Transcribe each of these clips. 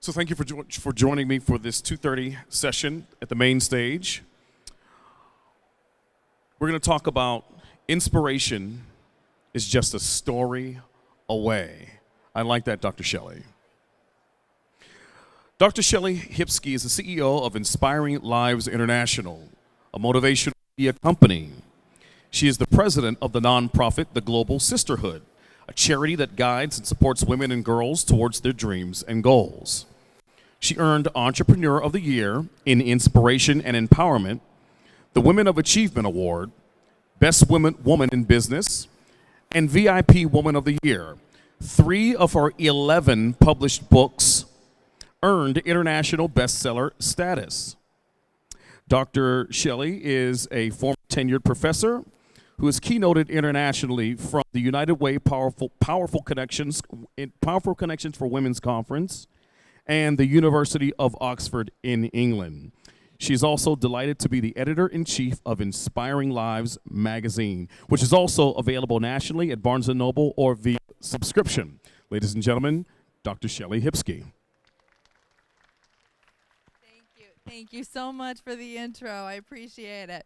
So thank you for joining me for this 2:30 session at the main stage. We're going to talk about inspiration is just a story away. I like that, Dr. Shellie. Dr. Shellie Hipsky is the CEO of Inspiring Lives International, a motivational media company. She is the president of the nonprofit The Global Sisterhood, a charity that guides and supports women and girls towards their dreams and goals. She earned Entrepreneur of the Year in Inspiration and Empowerment, the Women of Achievement Award, Best Woman in Business, and VIP Woman of the Year. 3 of her 11 published books earned international bestseller status. Dr. Shellie is a former tenured professor who has keynoted internationally from the United Way Powerful Connections for Women's Conference and the University of Oxford in England. She's also delighted to be the editor-in-chief of Inspiring Lives magazine, which is also available nationally at Barnes & Noble or via subscription. Ladies and gentlemen, Dr. Shellie Hipsky. Thank you so much for the intro. I appreciate it.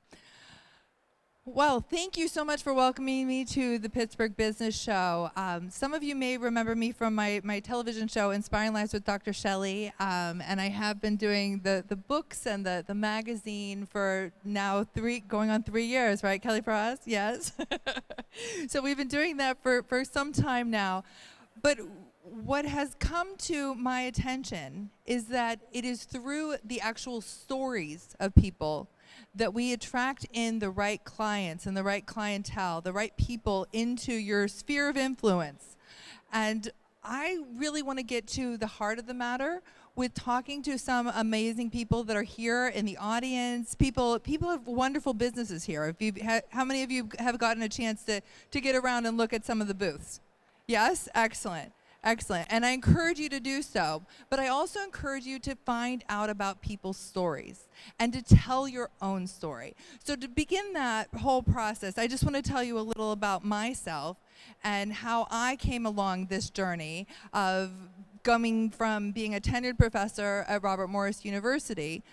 Well, thank you so much for welcoming me to the Pittsburgh Business Show. Some of you may remember me from my television show, Inspiring Lives with Dr. Shellie, and I have been doing the books and the magazine for now going on 3 years, right, Kelly Frost? Yes. So we've been doing that for some time now. But what has come to my attention is that it is through the actual stories of people that we attract in the right clients and the right clientele, the right people into your sphere of influence. And I really want to get to the heart of the matter with talking to some amazing people that are here in the audience. People have wonderful businesses here. How many of you have gotten a chance to get around and look at some of the booths? Yes? Excellent. Excellent. And I encourage you to do so. But I also encourage you to find out about people's stories and to tell your own story. So to begin that whole process, I just want to tell you a little about myself and how I came along this journey of coming from being a tenured professor at Robert Morris University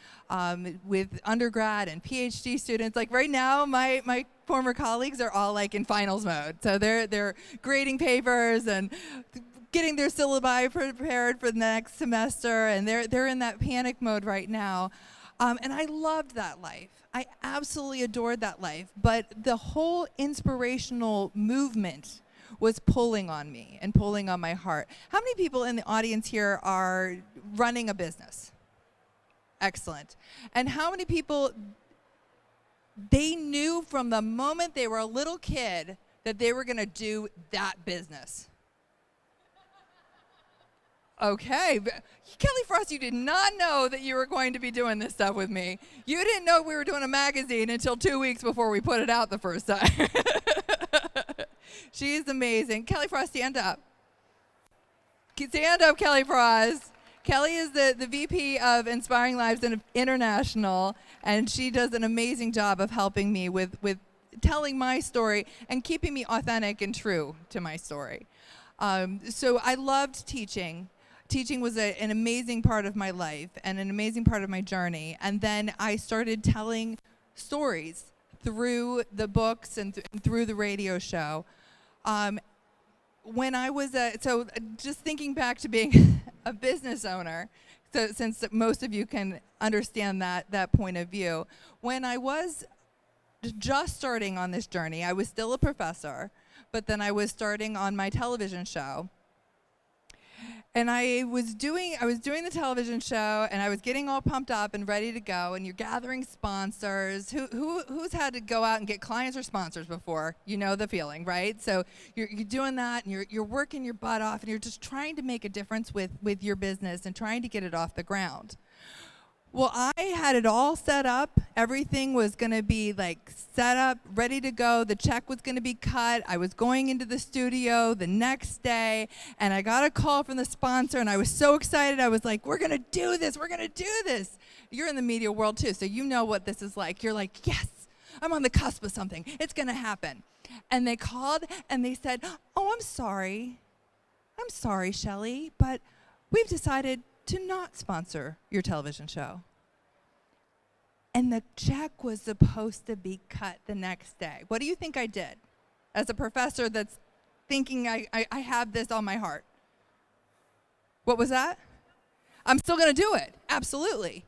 with undergrad and PhD students. Like right now, my former colleagues are all like in finals mode. So they're grading papers and getting their syllabi prepared for the next semester, and they're in that panic mode right now. And I loved that life. I absolutely adored that life. But the whole inspirational movement was pulling on me and pulling on my heart. How many people in the audience here are running a business? Excellent. And how many people, they knew from the moment they were a little kid that they were going to do that business? Okay, Kelly Frost, you did not know that you were going to be doing this stuff with me. You didn't know we were doing a magazine until 2 weeks before we put it out the first time. She's amazing. Kelly Frost, stand up. Stand up, Kelly Frost. Kelly is the VP of Inspiring Lives International, and she does an amazing job of helping me with telling my story and keeping me authentic and true to my story. So I loved teaching. Teaching was an amazing part of my life and an amazing part of my journey. And then I started telling stories through the books and through the radio show. When I was so just thinking back to being a business owner, so since most of you can understand that point of view, when I was just starting on this journey, I was still a professor, but then I was starting on my television show. And I was doing the television show, and I was getting all pumped up and ready to go. And you're gathering sponsors. Who's had to go out and get clients or sponsors before? You know the feeling, right? So you're doing that, and you're working your butt off, and you're just trying to make a difference with your business and trying to get it off the ground. Well, I had it all set up. Everything was going to be like set up, ready to go. The check was going to be cut. I was going into the studio the next day, and I got a call from the sponsor, and I was so excited. I was like, we're going to do this. We're going to do this. You're in the media world, too, so you know what this is like. You're like, yes, I'm on the cusp of something. It's going to happen. And they called, and they said, oh, I'm sorry, Shellie, but we've decided to not sponsor your television show. And the check was supposed to be cut the next day. What do you think I did as a professor that's thinking I have this on my heart? What was that? I'm still going to do it. Absolutely.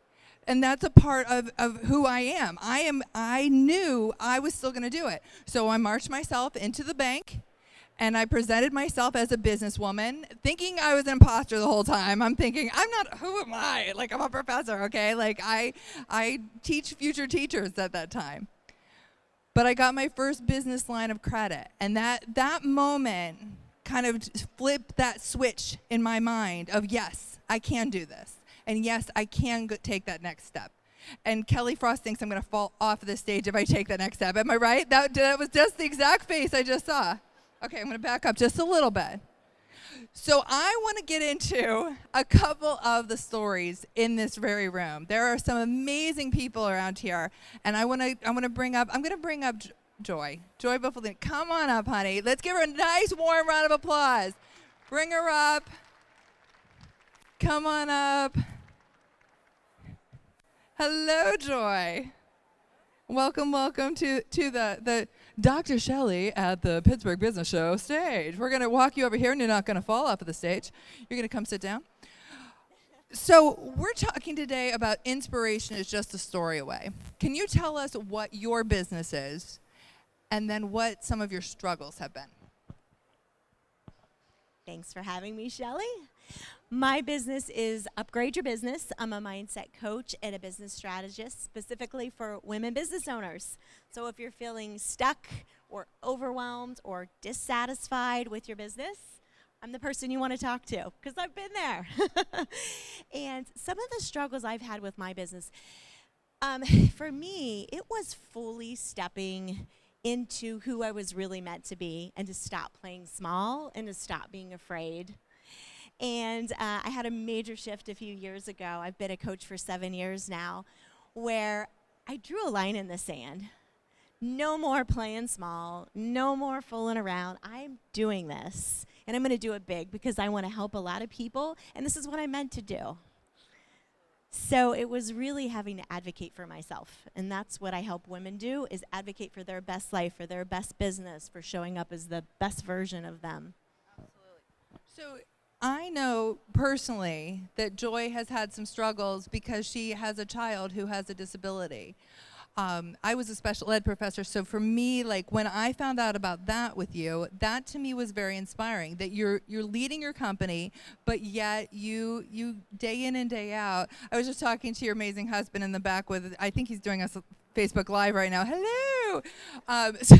And that's a part of who I am. I knew I was still going to do it. So I marched myself into the bank, and I presented myself as a businesswoman, thinking I was an imposter the whole time. I'm thinking, who am I? Like, I'm a professor, okay? Like, I teach future teachers at that time. But I got my first business line of credit. And that moment kind of flipped that switch in my mind of, yes, I can do this. And yes, I can take that next step. And Kelly Frost thinks I'm going to fall off the stage if I take the next step. Am I right? That was just the exact face I just saw. Okay, I'm going to back up just a little bit. So I want to get into a couple of the stories in this very room. There are some amazing people around here, and I'm going to bring up Joy. Joy Buffaldini. Come on up, honey. Let's give her a nice warm round of applause. Bring her up. Come on up. Hello, Joy. Welcome to the Dr. Shellie at the Pittsburgh Business Show stage. We're going to walk you over here, and you're not going to fall off of the stage. You're going to come sit down. So we're talking today about inspiration is just a story away. Can you tell us what your business is, and then what some of your struggles have been? Thanks for having me, Shellie. My business is Upgrade Your Business. I'm a mindset coach and a business strategist specifically for women business owners. So if you're feeling stuck or overwhelmed or dissatisfied with your business, I'm the person you want to talk to because I've been there. And some of the struggles I've had with my business, for me, it was fully stepping into who I was really meant to be and to stop playing small and to stop being afraid. And I had a major shift a few years ago. I've been a coach for 7 years now, where I drew a line in the sand. No more playing small, no more fooling around. I'm doing this, and I'm going to do it big because I want to help a lot of people, and this is what I meant to do. So it was really having to advocate for myself, and that's what I help women do, is advocate for their best life, for their best business, for showing up as the best version of them. Absolutely. So I know personally that Joy has had some struggles because she has a child who has a disability. I was a special ed professor, so for me, like when I found out about that with you, that to me was very inspiring, that you're leading your company, but yet you day in and day out. I was just talking to your amazing husband in the back with, I think he's doing us Facebook Live right now. Hello. So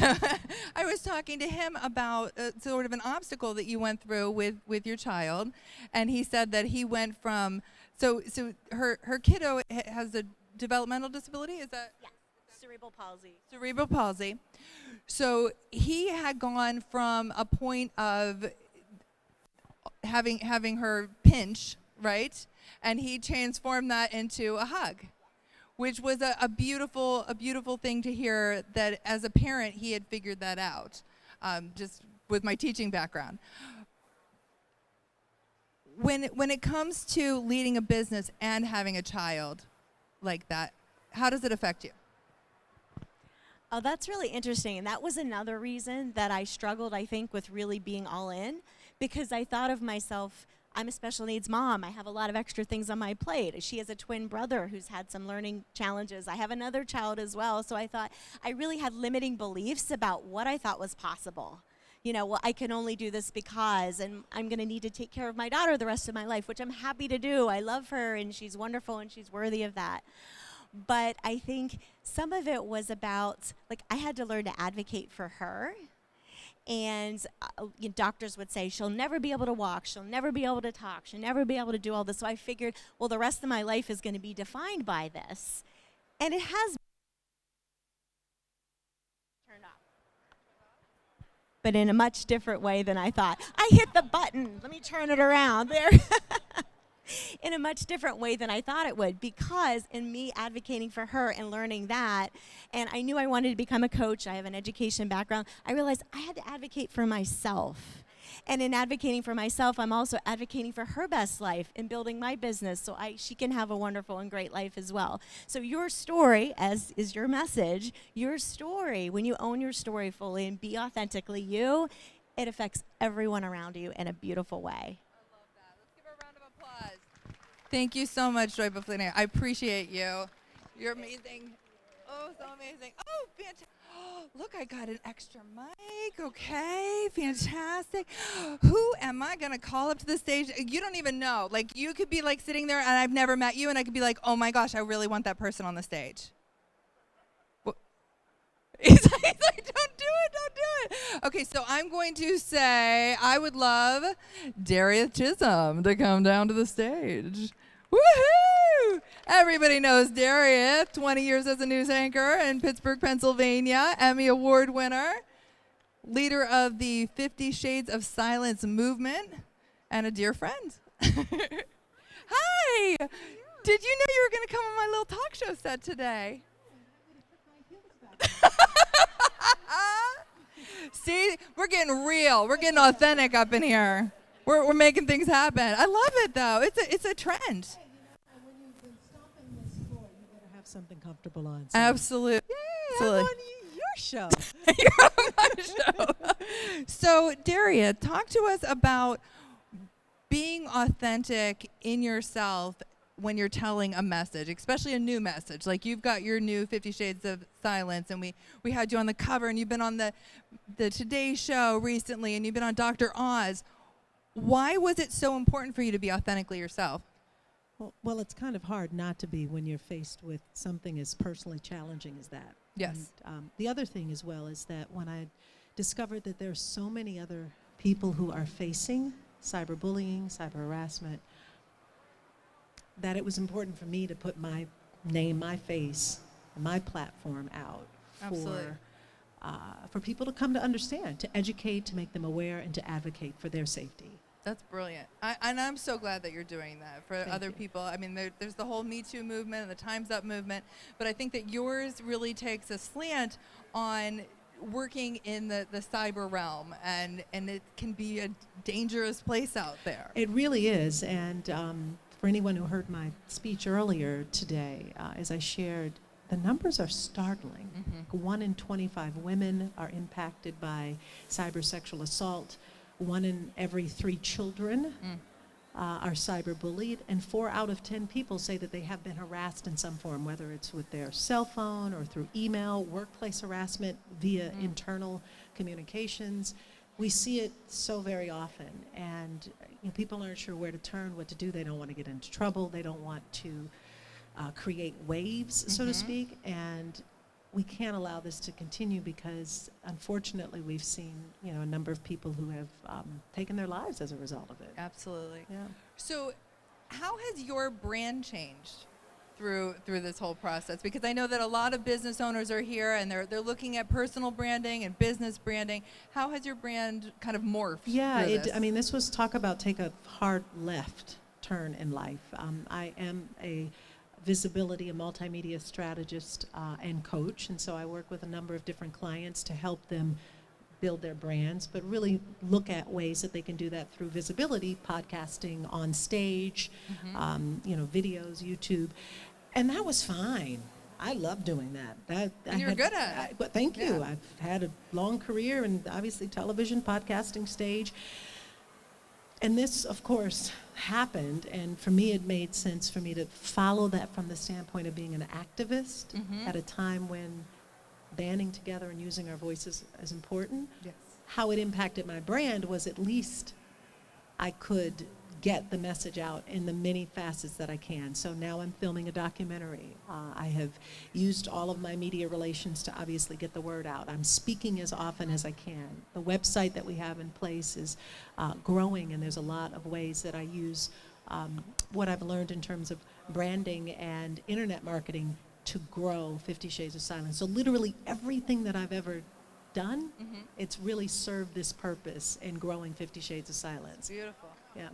I was talking to him about sort of an obstacle that you went through with your child, and he said that he went from, so her kiddo has a developmental disability, is that? Yeah. Cerebral palsy. Cerebral palsy. So he had gone from a point of having her pinch, right? And he transformed that into a hug, which was a beautiful thing to hear, that as a parent he had figured that out, just with my teaching background. When it comes to leading a business and having a child like that, how does it affect you? Oh, that's really interesting. And that was another reason that I struggled, I think, with really being all in, because I thought of myself, I'm a special needs mom. I have a lot of extra things on my plate. She has a twin brother who's had some learning challenges. I have another child as well. So I thought I really had limiting beliefs about what I thought was possible. You know, well, I can only do this because, and I'm going to need to take care of my daughter the rest of my life, which I'm happy to do. I love her, and she's wonderful, and she's worthy of that. But I think some of it was about, like, I had to learn to advocate for her. And doctors would say, she'll never be able to walk, she'll never be able to talk, she'll never be able to do all this. So I figured, well, the rest of my life is going to be defined by this. And it has turned off. But in a much different way than I thought. I hit the button. Let me turn it around there. In a much different way than I thought it would, because in me advocating for her and learning that, and I knew I wanted to become a coach, I have an education background, I realized I had to advocate for myself. And in advocating for myself, I'm also advocating for her best life in building my business so she can have a wonderful and great life as well. So your story, as is your message, your story, when you own your story fully and be authentically you, it affects everyone around you in a beautiful way. I love that. Let's give her a round of applause. Thank you so much, Joy Bufflini. I appreciate you. You're amazing. Oh, so amazing. Oh, fantastic. Look, I got an extra mic. Okay, fantastic. Who am I going to call up to the stage? You don't even know. Like, you could be, like, sitting there, and I've never met you, and I could be like, oh, my gosh, I really want that person on the stage. He's like, don't do it. Okay, so I'm going to say I would love Darien Chisholm to come down to the stage. Woohoo! Everybody knows Darien, 20 years as a news anchor in Pittsburgh, Pennsylvania, Emmy Award winner, leader of the 50 Shades of Silence movement, and a dear friend. Hi! Did you know you were going to come on my little talk show set today? See, we're getting real. We're getting authentic up in here. We're making things happen. I love it, though. It's a trend. And when you've been stomping this floor, you better have something comfortable on. So. Absolutely. I'm on your show. You're on my show. So, Daria, talk to us about being authentic in yourself when you're telling a message, especially a new message. Like, you've got your new 50 Shades of Silence, and we had you on the cover, and you've been on the Today Show recently, and you've been on Dr. Oz. Why was it so important for you to be authentically yourself? Well, it's kind of hard not to be when you're faced with something as personally challenging as that. Yes. And, the other thing as well is that when I discovered that there are so many other people who are facing cyberbullying, cyber harassment, that it was important for me to put my name, my face, my platform out for people to come to understand, to educate, to make them aware, and to advocate for their safety. That's brilliant. And I'm so glad that you're doing that for Thank other you. people. I mean, there's the whole Me Too movement and the Time's Up movement, but I think that yours really takes a slant on working in the cyber realm, and it can be a dangerous place out there. It really is, and for anyone who heard my speech earlier today, as I shared, the numbers are startling. 1 in 25 women are impacted by cyber sexual assault. 1 in every 3 children are cyberbullied, and 4 out of 10 people say that they have been harassed in some form, whether it's with their cell phone or through email, workplace harassment via internal communications. We see it so very often, and people aren't sure where to turn, what to do. They don't want to get into trouble. They don't want to create waves, so to speak, and we can't allow this to continue because, unfortunately, we've seen a number of people who have taken their lives as a result of it. Absolutely. Yeah. So how has your brand changed through this whole process? Because I know that a lot of business owners are here and they're looking at personal branding and business branding. How has your brand kind of morphed? Yeah, through this? this was talk about take a hard left turn in life. I am a visibility, a multimedia strategist and coach, and so I work with a number of different clients to help them build their brands, but really look at ways that they can do that through visibility, podcasting, on stage, videos, YouTube, and that was fine. I love doing that. You're good at it. But thank you. Yeah. I've had a long career in obviously television, podcasting, stage. And this, of course, happened, and for me it made sense for me to follow that from the standpoint of being an activist at a time when banding together and using our voices is important. Yes. How it impacted my brand was at least I could get the message out in the many facets that I can. So now I'm filming a documentary. I have used all of my media relations to obviously get the word out. I'm speaking as often as I can. The website that we have in place is growing, and there's a lot of ways that I use what I've learned in terms of branding and internet marketing to grow 50 Shades of Silence. So literally everything that I've ever done, it's really served this purpose in growing 50 Shades of Silence. Beautiful. Yeah.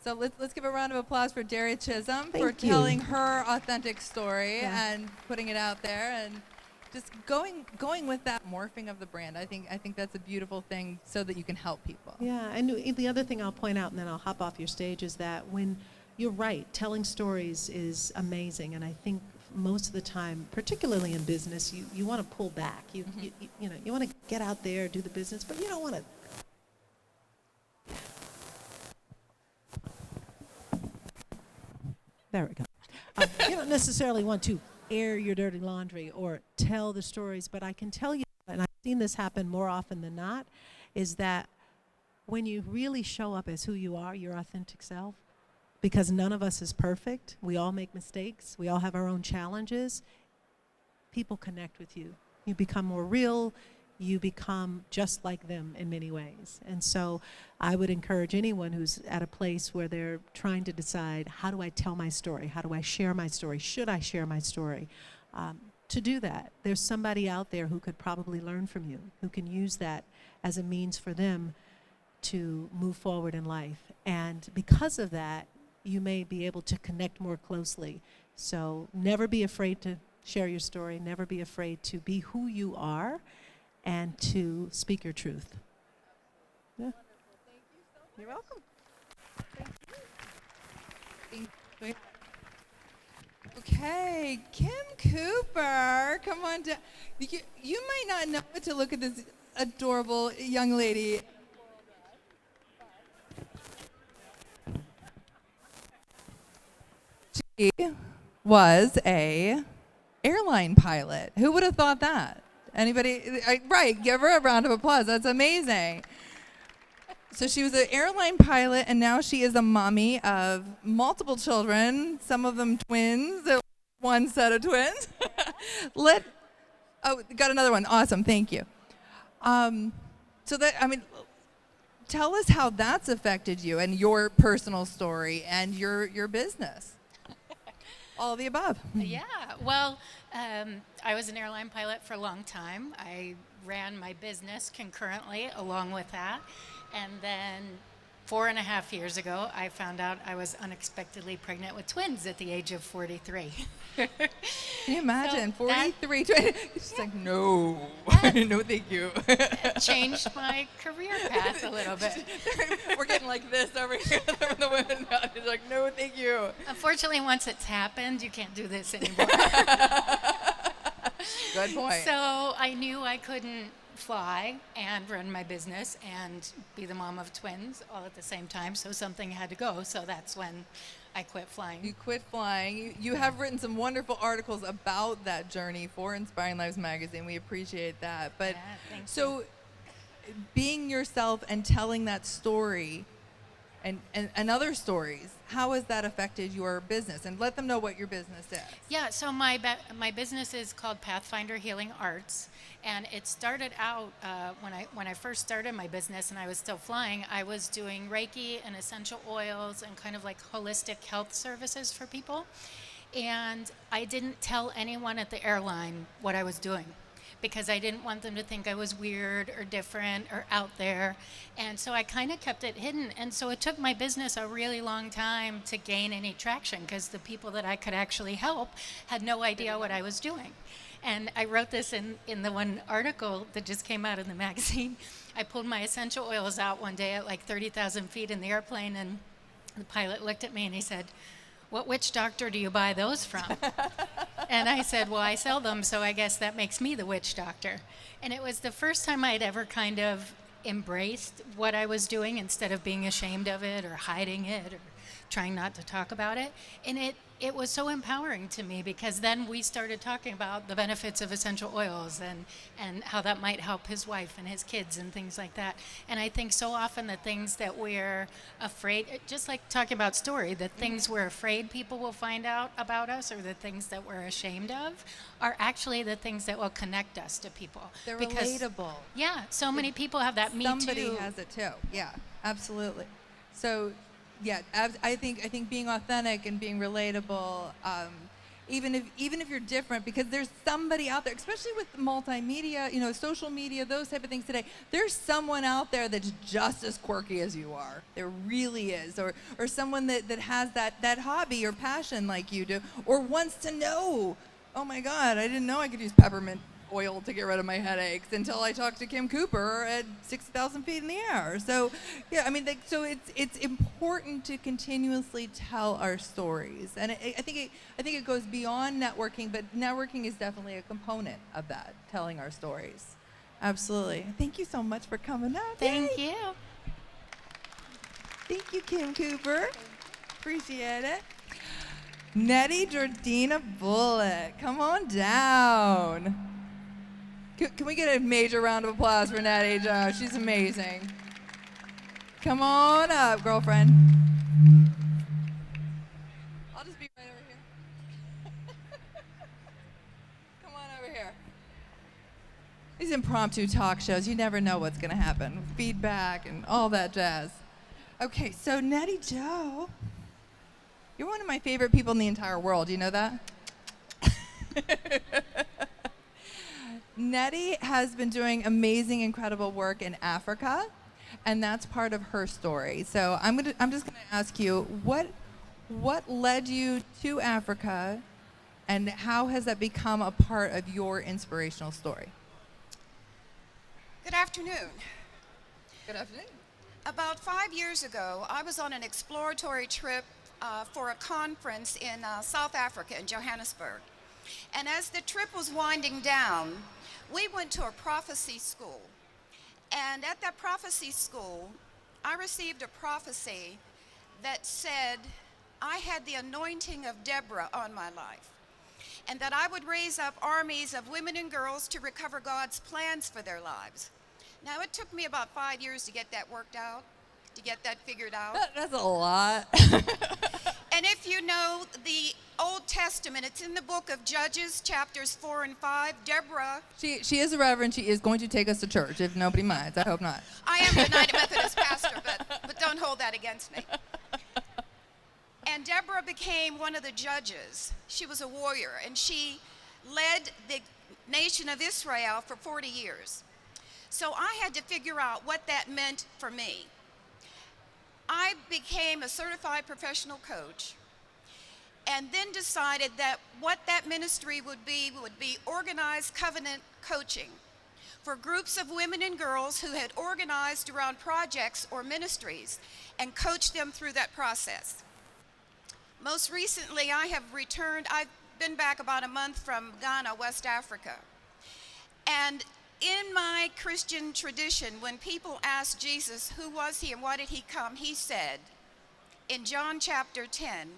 So let's give a round of applause for Darien Chisholm Thank for you. telling her authentic story Yeah. and putting it out there. And just going with that morphing of the brand. I think that's a beautiful thing so that you can help people. Yeah, and the other thing I'll point out, and then I'll hop off your stage, is that when you're right, telling stories is amazing, and I think most of the time, particularly in business, you want to pull back. You want to get out there, do the business, but you don't want to. There we go. You don't necessarily want to air your dirty laundry or tell the stories, but I can tell you, and I've seen this happen more often than not, is that when you really show up as who you are, your authentic self, because none of us is perfect, we all make mistakes, we all have our own challenges, people connect with you. You become more real, you become just like them in many ways. And so I would encourage anyone who's at a place where they're trying to decide, how do I tell my story? How do I share my story? Should I share my story? To do that. There's somebody out there who could probably learn from you, who can use that as a means for them to move forward in life. And because of that, you may be able to connect more closely. So never be afraid to share your story. Never be afraid to be who you are and to speak your truth. Yeah. Thank you so much. You're welcome. Thank you. Okay, Kim Cooper, come on down. You might not know it to look at this adorable young lady. She was a airline pilot. Who would have thought that? Anybody? Right, give her a round of applause. That's amazing. So she was an airline pilot, and now she is a mommy of multiple children, some of them twins, one set of twins. Got another one. Awesome, thank you. Tell us how that's affected you and your personal story and your business. All of the above. Yeah, well, I was an airline pilot for a long time. I ran my business concurrently along with that. And then 4.5 years ago, I found out I was unexpectedly pregnant with twins at the age of 43. Can you imagine? So 43, 20. She's like, no, no thank you. It changed my career path a little bit. We're getting like this over here from the women. It's like, no thank you. Unfortunately, once it's happened, you can't do this anymore. Good point. So I knew I couldn't fly and run my business and be the mom of twins all at the same time, so something had to go. So that's when I quit flying. You quit flying. You have written some wonderful articles about that journey for Inspiring Lives magazine. We appreciate that. But Yeah, thank so being yourself and telling that story and other stories, how has that affected your business? And let them know what your business is. Yeah, so my business is called Pathfinder Healing Arts, and it started out when I first started my business and I was still flying. I was doing Reiki and essential oils and kind of like holistic health services for people, and I didn't tell anyone at the airline what I was doing, because I didn't want them to think I was weird or different or out there. And so I kind of kept it hidden. And so it took my business a really long time to gain any traction, because the people that I could actually help had no idea what I was doing. And I wrote this in the one article that just came out in the magazine. I pulled my essential oils out one day at like 30,000 feet in the airplane, and the pilot looked at me and he said, "What witch doctor do you buy those from?" And I said, "Well, I sell them, so I guess that makes me the witch doctor." And it was the first time I'd ever kind of embraced what I was doing instead of being ashamed of it or hiding it or trying not to talk about it. And it was so empowering to me, because then we started talking about the benefits of essential oils and how that might help his wife and his kids and things like that. And I think so often the things that we're afraid, just like talking about story, the things we're afraid people will find out about us, or the things that we're ashamed of, are actually the things that will connect us to people. They're Because, relatable. yeah, so many people have that me Somebody too. has it too. Yeah, absolutely. So, yeah, I think being authentic and being relatable, even if you're different, because there's somebody out there, especially with multimedia, social media, those type of things today. There's someone out there that's just as quirky as you are. There really is, or someone that has that hobby or passion like you do, or wants to know. Oh my God, I didn't know I could use peppermint oil to get rid of my headaches until I talked to Kim Cooper at 60,000 feet in the air. So, yeah, I mean, so it's important to continuously tell our stories, and I think it goes beyond networking, but networking is definitely a component of that, telling our stories. Absolutely. Thank you so much for coming out. Thank Yay. you. Thank you, Kim Cooper. Appreciate it. Nettie Jordina Bullock, come on down. Can we get a major round of applause for Nettie Jo? She's amazing. Come on up, girlfriend. I'll just be right over here. Come on over here. These impromptu talk shows, you never know what's going to happen. Feedback and all that jazz. Okay, so Nettie Jo, you're one of my favorite people in the entire world. Do you know that? Nettie has been doing amazing, incredible work in Africa, and that's part of her story. So I'm just gonna ask you, what led you to Africa, and how has that become a part of your inspirational story? Good afternoon. Good afternoon. About 5 years ago, I was on an exploratory trip for a conference in South Africa, in Johannesburg. And as the trip was winding down, we went to a prophecy school. And at that prophecy school, I received a prophecy that said I had the anointing of Deborah on my life, and that I would raise up armies of women and girls to recover God's plans for their lives. Now, it took me about 5 years to get that worked out, to get that figured out. That's a lot. And if you know the Old Testament, it's in the book of Judges, chapters 4 and 5. Deborah. She is a reverend. She is going to take us to church, if nobody minds. I hope not. I am a United Methodist pastor, but don't hold that against me. And Deborah became one of the judges. She was a warrior, and she led the nation of Israel for 40 years. So I had to figure out what that meant for me. I became a certified professional coach, and then decided that what that ministry would be organized covenant coaching for groups of women and girls who had organized around projects or ministries and coached them through that process. Most recently, I've been back about a month from Ghana, West Africa. And in my Christian tradition, when people ask Jesus, who was he and why did he come, he said, in John chapter 10,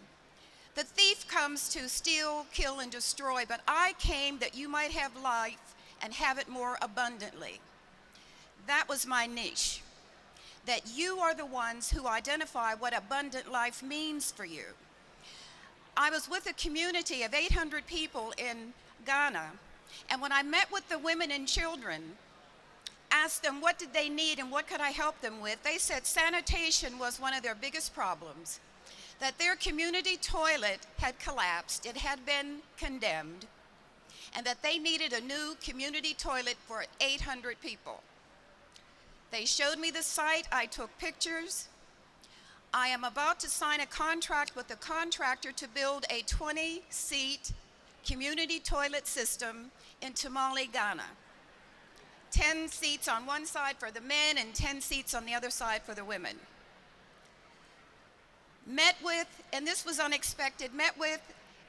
the thief comes to steal, kill, and destroy, but I came that you might have life and have it more abundantly. That was my niche, that you are the ones who identify what abundant life means for you. I was with a community of 800 people in Ghana, and when I met with the women and children, asked them what did they need and what could I help them with, they said sanitation was one of their biggest problems, that their community toilet had collapsed, it had been condemned, and that they needed a new community toilet for 800 people. They showed me the site, I took pictures. I am about to sign a contract with the contractor to build a 20-seat community toilet system in Tamale, Ghana. 10 seats on one side for the men and 10 seats on the other side for the women. Met with, and this was unexpected, met with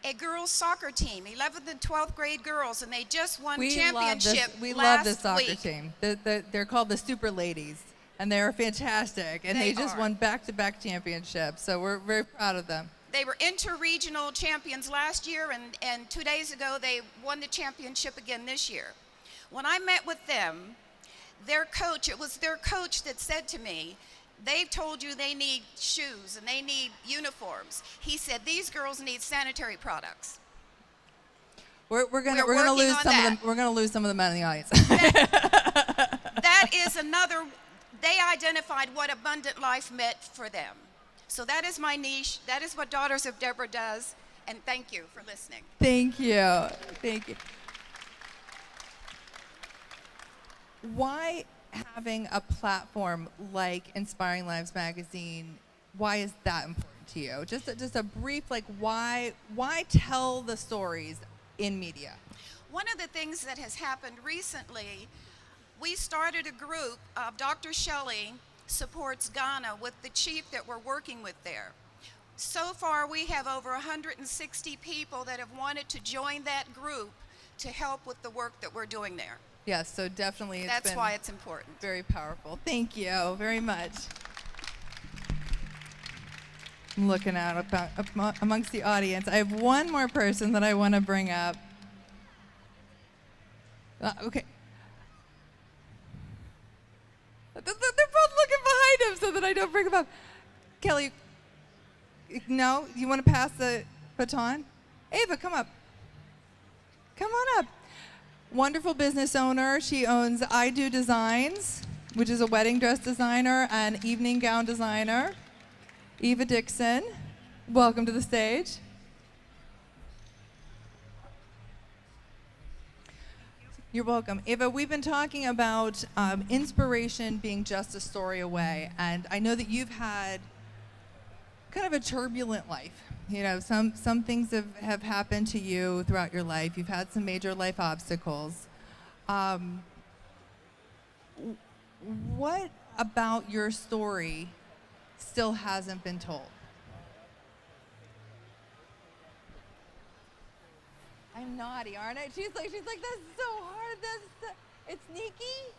a girls' soccer team, 11th and 12th grade girls, and they just won championship We last love this soccer week. team. They're called the Super Ladies, and they're fantastic. And they just won back-to-back championships, so we're very proud of them. They were inter-regional champions last year, and 2 days ago they won the championship again this year. When I met with them, it was their coach that said to me, they've told you they need shoes and they need uniforms. He said, these girls need sanitary products. We're gonna lose some of the men in the audience. That is another, they identified what abundant life meant for them. So that is my niche. That is what Daughters of Deborah does. And thank you for listening. Thank you. Thank you. Why having a platform like Inspiring Lives Magazine, why is that important to you? Just a brief, why tell the stories in media? One of the things that has happened recently, we started a group of Dr. Shellie supports Ghana with the chief that we're working with there. So far, we have over 160 people that have wanted to join that group to help with the work that we're doing there. Yes, so definitely it's That's been why it's important. very powerful. Thank you very much. I'm looking out amongst the audience. I have one more person that I want to bring up. Okay. They're both looking behind him so that I don't bring them up. Kelly, no? You want to pass the baton? Eva, come up. Come on up. Wonderful business owner. She owns I Do Designs, which is a wedding dress designer and evening gown designer. Eva Dixon, welcome to the stage. You're welcome. Eva, we've been talking about inspiration being just a story away, and I know that you've had kind of a turbulent life. You know, some things have happened to you throughout your life. You've had some major life obstacles. What about your story still hasn't been told? I'm naughty, aren't I? She's like, that's so hard. It's sneaky.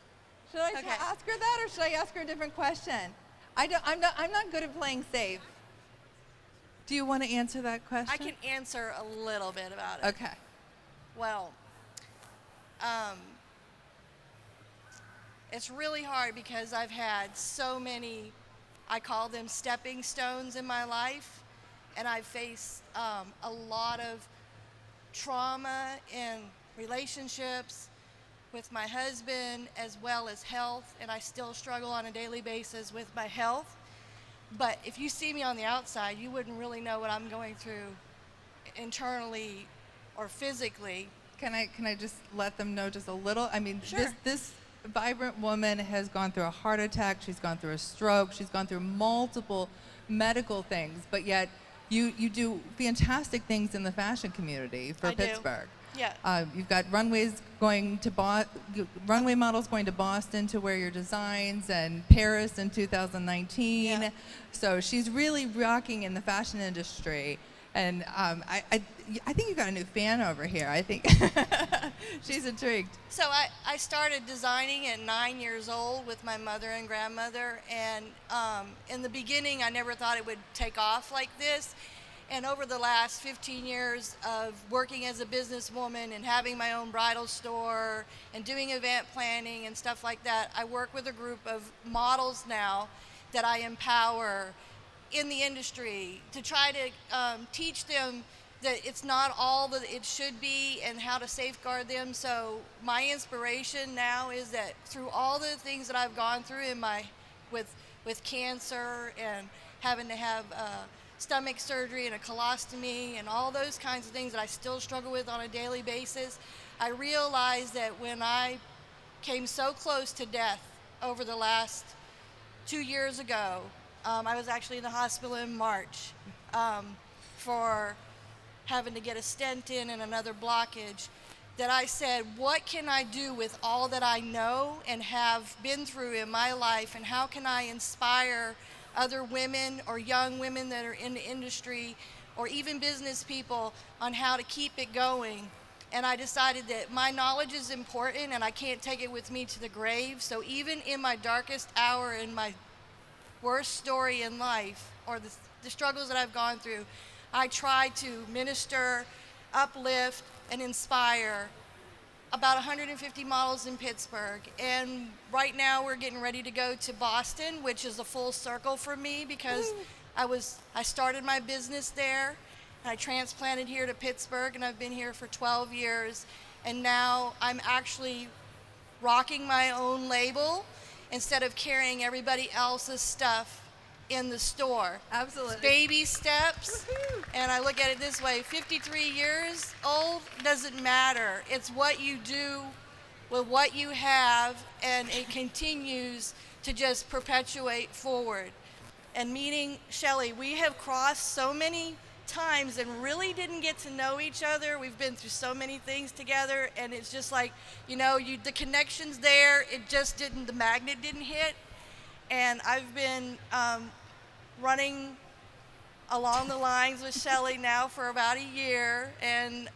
Should I ask her that, or should I ask her a different question? I'm not good at playing safe. Do you want to answer that question? I can answer a little bit about it. Okay. Well, it's really hard because I've had so many, I call them stepping stones in my life, and I've faced a lot of trauma in relationships with my husband as well as health, and I still struggle on a daily basis with my health. But if you see me on the outside, you wouldn't really know what I'm going through internally or physically. Can I just let them know just a little? I mean, Sure. This vibrant woman has gone through a heart attack. She's gone through a stroke. She's gone through multiple medical things, but yet you do fantastic things in the fashion community for I do. Pittsburgh. Yeah. You've got runway models going to Boston to wear your designs, and Paris in 2019. Yeah. So she's really rocking in the fashion industry. And I think you got a new fan over here. I think she's intrigued. So I started designing at 9 years old with my mother and grandmother, and in the beginning I never thought it would take off like this. And over the last 15 years of working as a businesswoman and having my own bridal store and doing event planning and stuff like that, I work with a group of models now that I empower in the industry to try to teach them that it's not all that it should be and how to safeguard them. So my inspiration now is that through all the things that I've gone through in my with cancer and having to have stomach surgery and a colostomy and all those kinds of things that I still struggle with on a daily basis, I realized that when I came so close to death over the last 2 years ago, I was actually in the hospital in March for having to get a stent in and another blockage, that I said, what can I do with all that I know and have been through in my life, and how can I inspire other women or young women that are in the industry or even business people on how to keep it going. And I decided that my knowledge is important and I can't take it with me to the grave. So even in my darkest hour, in my worst story in life, or the struggles that I've gone through, I try to minister, uplift, and inspire about 150 models in Pittsburgh. And right now we're getting ready to go to Boston, which is a full circle for me because I started my business there, and I transplanted here to Pittsburgh, and I've been here for 12 years. And now I'm actually rocking my own label instead of carrying everybody else's stuff in the store. Absolutely. It's baby steps. And I look at it this way, 53 years old doesn't matter. It's what you do with what you have, and it continues to just perpetuate forward. And meeting Shellie, we have crossed so many times and really didn't get to know each other. We've been through so many things together, and it's just like, the connection's there. It just didn't, the magnet didn't hit. And I've been running along the lines with Shellie now for about a year, and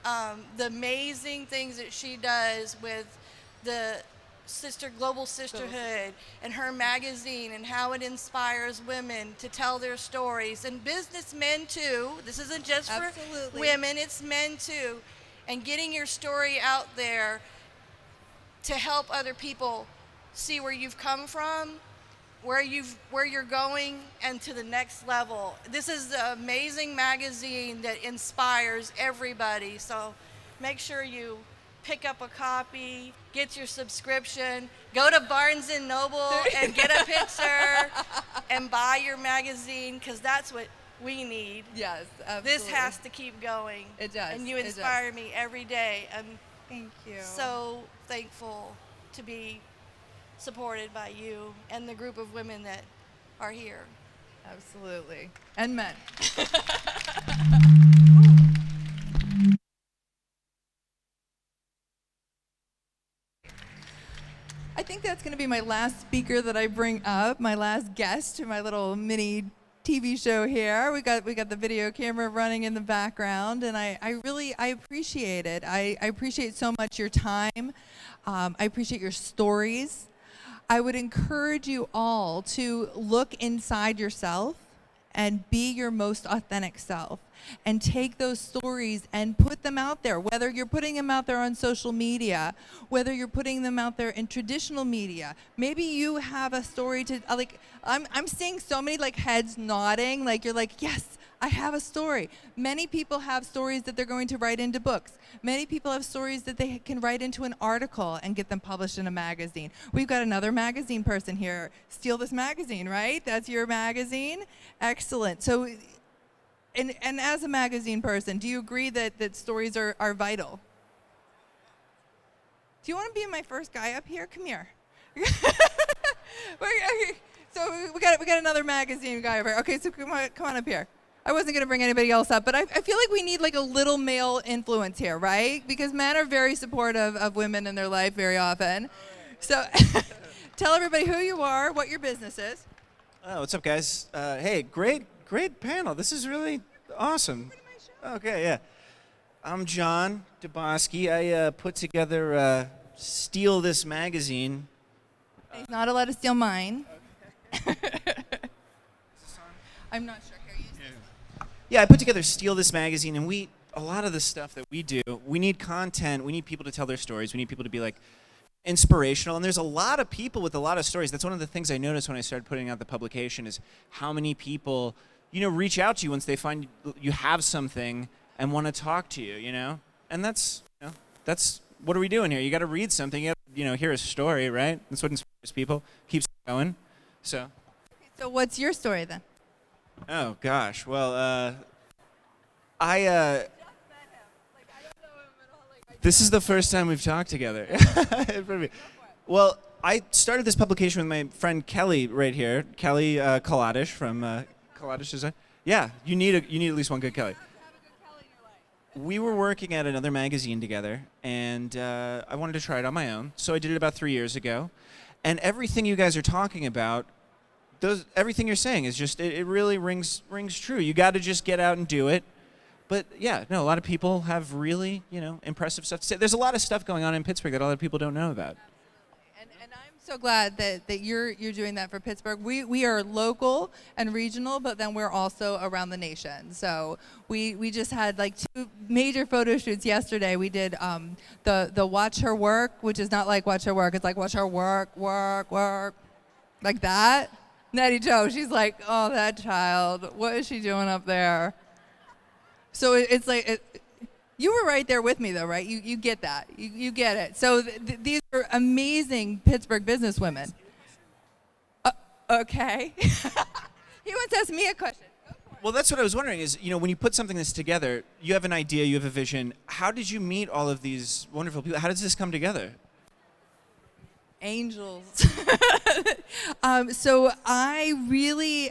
the amazing things that she does with the Global Sisterhood and her magazine, and how it inspires women to tell their stories, and businessmen too. This isn't just for women, it's men too. And getting your story out there to help other people see where you've come from, where you're going, and to the next level. This is the amazing magazine that inspires everybody. So make sure you pick up a copy, get your subscription, go to Barnes & Noble and get a picture and buy your magazine, because that's what we need. Yes, absolutely. This has to keep going. It does. And you inspire me every day. I'm Thank you. so thankful to be supported by you and the group of women that are here. Absolutely. And men. I think that's going to be my last speaker that I bring up, my last guest to my little mini TV show here. We got the video camera running in the background, and I appreciate it. I appreciate so much your time. I appreciate your stories. I would encourage you all to look inside yourself and be your most authentic self, and take those stories and put them out there, whether you're putting them out there on social media, whether you're putting them out there in traditional media. Maybe you have a story to, I'm seeing so many heads nodding, you're like, yes, I have a story. Many people have stories that they're going to write into books. Many people have stories that they can write into an article and get them published in a magazine. We've got another magazine person here. Steal This Magazine, right? That's your magazine? Excellent. So, and as a magazine person, do you agree that stories are vital? Do you want to be my first guy up here? Come here. So we got another magazine guy over here. Okay, so come on up here. I wasn't going to bring anybody else up, but I feel like we need a little male influence here, right? Because men are very supportive of women in their life very often. So tell everybody who you are, what your business is. Oh, what's up, guys? Hey, great panel. This is really awesome. Okay, yeah. I'm John Bosque. I put together Steal This Magazine. He's not allowed to steal mine. I'm not sure. Yeah, I put together Steal This Magazine, and a lot of the stuff that we do, we need content, we need people to tell their stories, we need people to be inspirational, and there's a lot of people with a lot of stories. That's one of the things I noticed when I started putting out the publication, is how many people, reach out to you once they find you have something and want to talk to you, And that's what are we doing here? You got to read something, you got to, hear a story, right? That's what inspires people, keeps going, so. So what's your story then? Oh gosh, well, this is the first time we've talked together. Well, I started this publication with my friend Kelly right here, Kelly Kaladish from Kaladish Design. Yeah, you need at least one good Kelly. We were working at another magazine together, and I wanted to try it on my own, so I did it about 3 years ago. And everything you guys are talking about, everything you're saying is just, it really rings true. You got to just get out and do it. But yeah, no, a lot of people have really, impressive stuff to say. There's a lot of stuff going on in Pittsburgh that a lot of people don't know about. Absolutely. And I'm so glad that you're doing that for Pittsburgh. We are local and regional, but then we're also around the nation. So we just had 2 major photo shoots yesterday. We did the Watch Her Work, which is not like Watch Her Work. It's like Watch Her Work, like that. Nettie Jo, she's like, oh, that child, what is she doing up there? So it's you were right there with me though, right? You get that, you get it. So these are amazing Pittsburgh businesswomen. Okay. He wants to ask me a question. Well, that's what I was wondering is, when you put something this together, you have an idea, you have a vision. How did you meet all of these wonderful people? How does this come together? Angels. So I really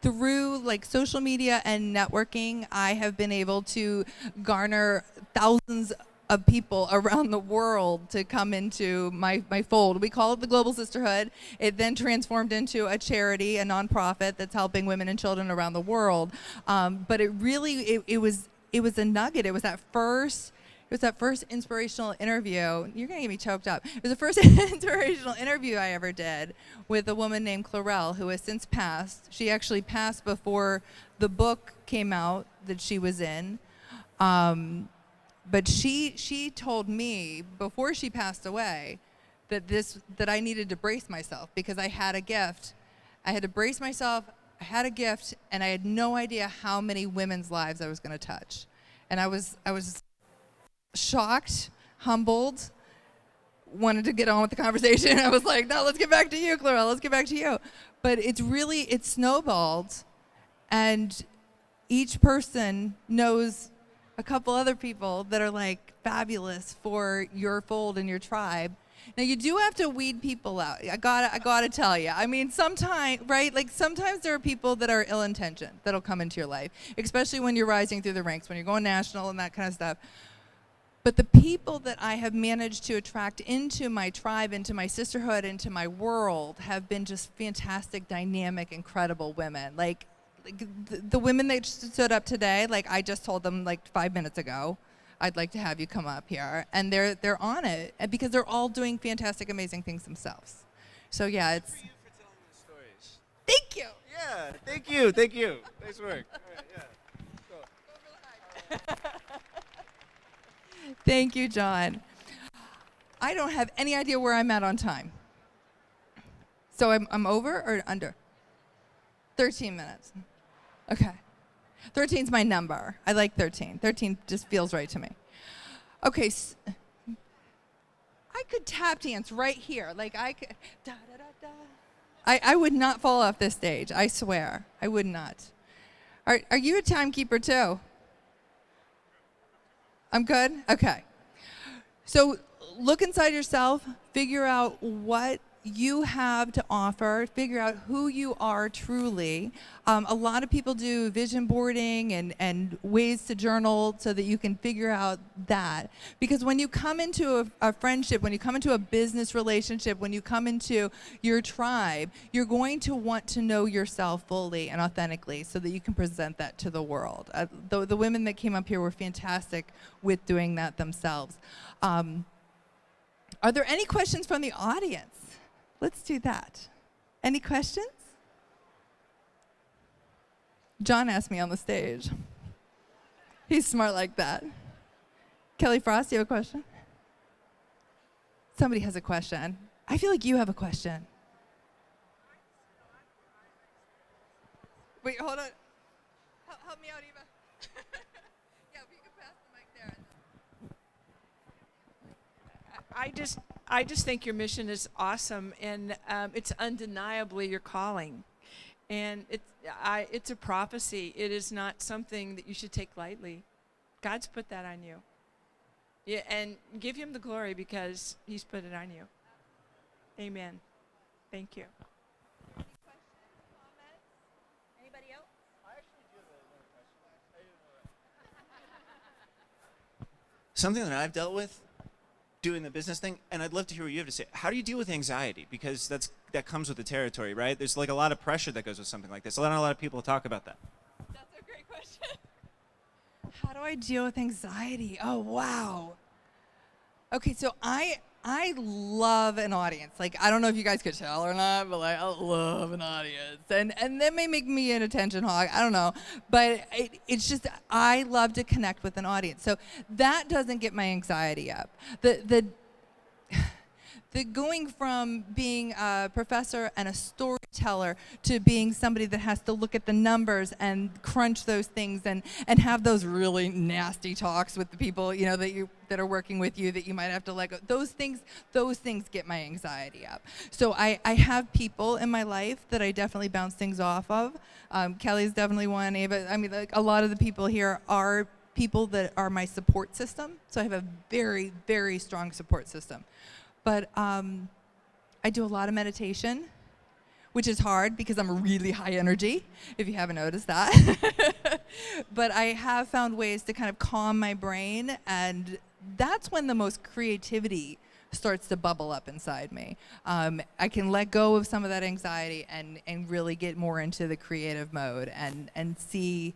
through like social media and networking, I have been able to garner thousands of people around the world to come into my fold. We call it the Global Sisterhood. It then transformed into a charity, a nonprofit that's helping women and children around the world. But it really, it was a nugget. It was that first inspirational interview. You're gonna get me choked up. It was the first inspirational interview I ever did with a woman named Clarelle, who has since passed. She actually passed before the book came out that she was in. But she told me before she passed away that I needed to brace myself because I had a gift. I had to brace myself. I had a gift, and I had no idea how many women's lives I was going to touch. And I was shocked, humbled, wanted to get on with the conversation. I was like, no, let's get back to you, Clarelle. Let's get back to you. But it's snowballed, and each person knows a couple other people that are like fabulous for your fold and your tribe. Now you do have to weed people out. I gotta tell you. I mean, sometimes, right? Like sometimes there are people that are ill-intentioned that'll come into your life, especially when you're rising through the ranks, when you're going national and that kind of stuff. But the people that I have managed to attract into my tribe, into my sisterhood, into my world have been just fantastic, dynamic, incredible women. Like the women that stood up today, like I just told them like 5 minutes ago, I'd like to have you come up here, and they're on it because they're all doing fantastic, amazing things themselves. So yeah, it's. Thank you for telling those stories. Thank you. Yeah, thank you. Nice work. All right, yeah. Thank you, John. I don't have any idea where I'm at on time. So I'm over or under? 13 minutes. Okay. 13's my number. I like 13. 13 just feels right to me. Okay. I could tap dance right here. Like I could. Da, da, da, da. I would not fall off this stage. I swear. I would not. Are you a timekeeper too? I'm good? Okay. So look inside yourself. Figure out what you have to offer, figure out who you are truly. A lot of people do vision boarding and ways to journal so that you can figure out that. Because when you come into a friendship, when you come into a business relationship, when you come into your tribe, you're going to want to know yourself fully and authentically so that you can present that to the world. The women that came up here were fantastic with doing that themselves. Are there any questions from the audience? Let's do that. Any questions? John asked me on the stage. He's smart like that. Kelly Frost, you have a question? Somebody has a question. I feel like you have a question. Wait, hold on. Help me out, Eva. Yeah, if you could pass the mic there. I just think your mission is awesome, and it's undeniably your calling, and it's a prophecy. It is not something that you should take lightly. God's put that on you. Yeah, and give him the glory because he's put it on you. Amen. Thank you. Any questions, comments? Anybody else? Something that I've dealt with doing the business thing, and I'd love to hear what you have to say. How do you deal with anxiety? Because that comes with the territory, right? There's like a lot of pressure that goes with something like this. Not a lot of people talk about that. That's a great question. How do I deal with anxiety? Oh, wow. Okay, so I love an audience. Like, I don't know if you guys could tell or not, but like, I love an audience. And that may make me an attention hog. I don't know. But it's just, I love to connect with an audience. So that doesn't get my anxiety up. The going from being a professor and a storyteller to being somebody that has to look at the numbers and crunch those things and have those really nasty talks with the people, you know, that are working with you that you might have to let go. Those things get my anxiety up. So I have people in my life that I definitely bounce things off of. Kelly's definitely one. Eva, I mean, like, a lot of the people here are people that are my support system. So I have a very, very strong support system. But I do a lot of meditation. which is hard because I'm really high energy, if you haven't noticed that. But I have found ways to kind of calm my brain, and that's when the most creativity starts to bubble up inside me. I can let go of some of that anxiety and really get more into the creative mode and see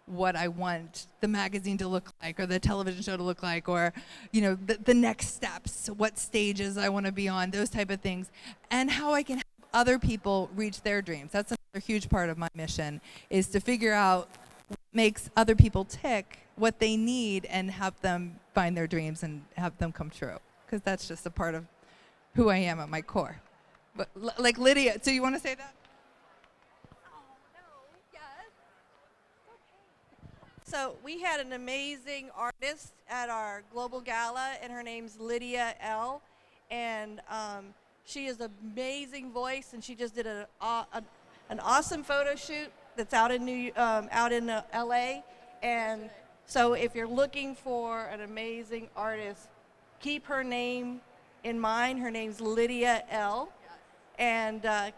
what I want the magazine to look like, or the television show to look like, or the next steps, what stages I want to be on, those type of things, and how I can help other people reach their dreams. That's another huge part of my mission, is to figure out what makes other people tick, what they need, and help them find their dreams and have them come true. Because that's just a part of who I am at my core. But like Lydia, so you want to say that? So we had an amazing artist at our global gala, and her name's Lydia L. And she has an amazing voice, and she just did an awesome photo shoot that's out in LA. And so if you're looking for an amazing artist, keep her name in mind. Her name's Lydia L. And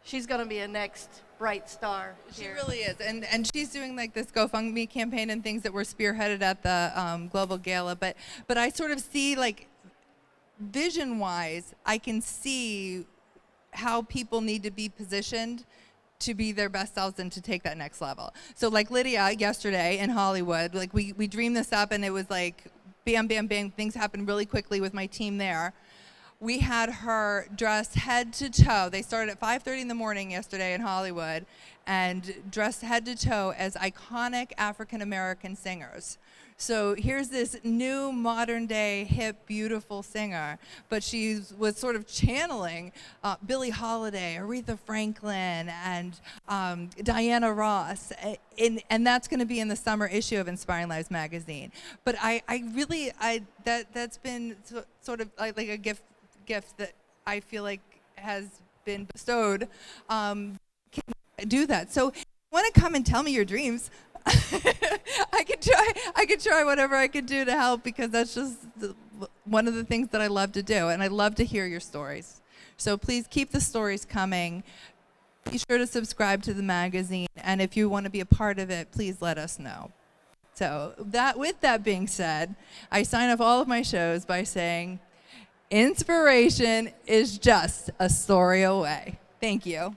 she's going to be a next bright star She here. really is, and she's doing like this GoFundMe campaign and things that were spearheaded at the Global Gala. But I sort of see, like, vision-wise, I can see how people need to be positioned to be their best selves and to take that next level. So like Lydia yesterday in Hollywood, like we dreamed this up, and it was like bam, bam, bam, things happened really quickly with my team there. We had her dressed head to toe. They started at 5:30 in the morning yesterday in Hollywood, and dressed head to toe as iconic African American singers. So here's this new modern day hip beautiful singer, but she was sort of channeling Billie Holiday, Aretha Franklin, and Diana Ross, and that's going to be in the summer issue of Inspiring Lives magazine. But that's been sort of like a gift that I feel like has been bestowed, can do that. So if you want to come and tell me your dreams, I could try whatever I could do to help, because that's just one of the things that I love to do, and I love to hear your stories. So please keep the stories coming. Be sure to subscribe to the magazine, and if you want to be a part of it, please let us know. So with that being said, I sign off all of my shows by saying, inspiration is just a story away. Thank you.